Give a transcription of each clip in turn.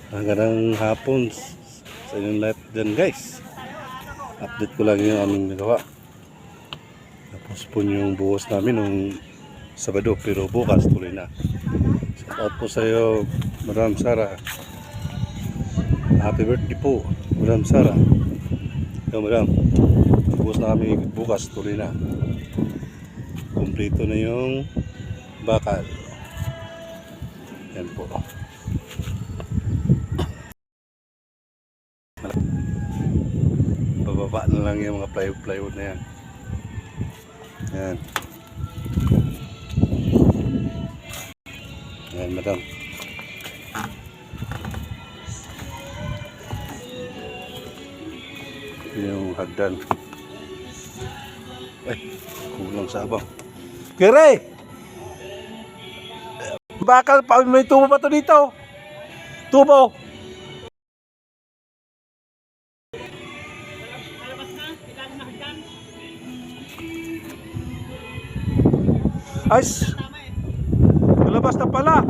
Magandang hapon sa inyong lahat dyan guys. Update ko lang yung aming nagawa. Tapos po yung buhos namin nung Sabado, pero bukas tuloy na. Shout out po sa iyo, Madam Sara. Happy birthday po, Madam Sara. Yo, Madam, buhos na kami bukas tuloy na. Kompleto na yung bakal. Yan po. Bababa na lang yung mga plywood na yan. Yan. Yan, Madam. Ito yung hagdan. Ay, kulang sa abang. Kere! Bakal pa, may tubo pa to dito. Tubo! Ay, kalabas na pala.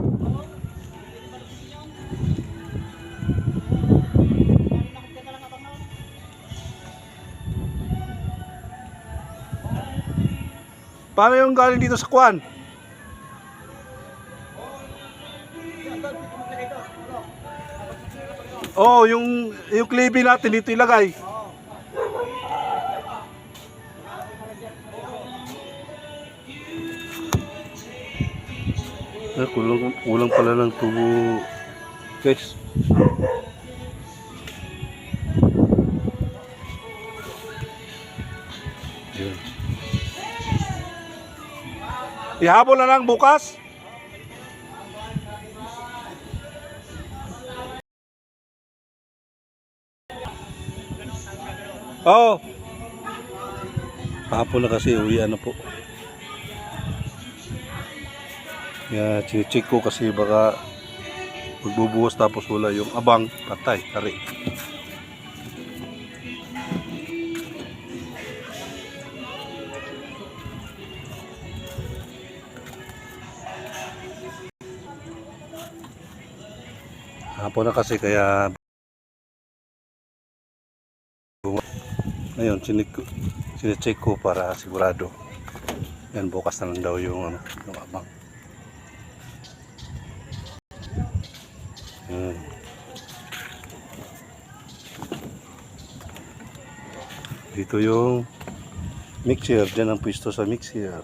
Paano yung galing dito sa kwan? Oh, yung clipping natin dito ilagay. Kulang pala ng tubo, guys. Yun. Ihabol na lang bukas. Oh. Hapon na kasi uwian na po. Yeah, check ko kasi baka magbubuhos tapos wala yung abang, patay, tari. Hapon na kasi kaya ngayon sinecheck ko para sigurado. Yan, bukas na lang daw yung abang. Dito yung mixer, dyan ang pwesto sa mixer.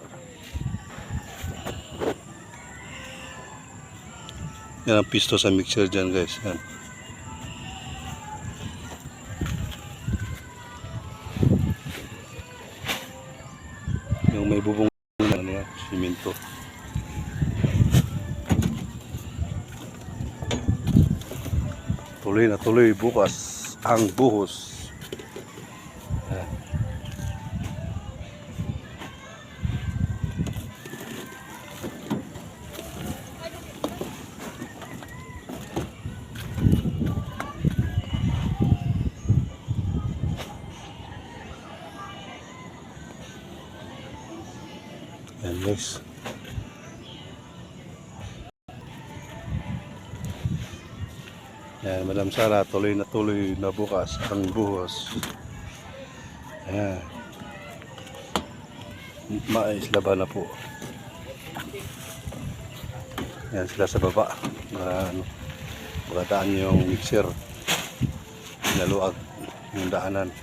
Yan ang pwesto sa mixer dyan guys. Yan. Yung may bubong na simento. Tuloy na tuloy bukas ang buhos. Yan guys. Yan, Madam Sara, tuloy na bukas ang buhos. Ayan. Mais laban na po. Yan sila sa baba. Magadaan yung mixer. Naluag yung daanan.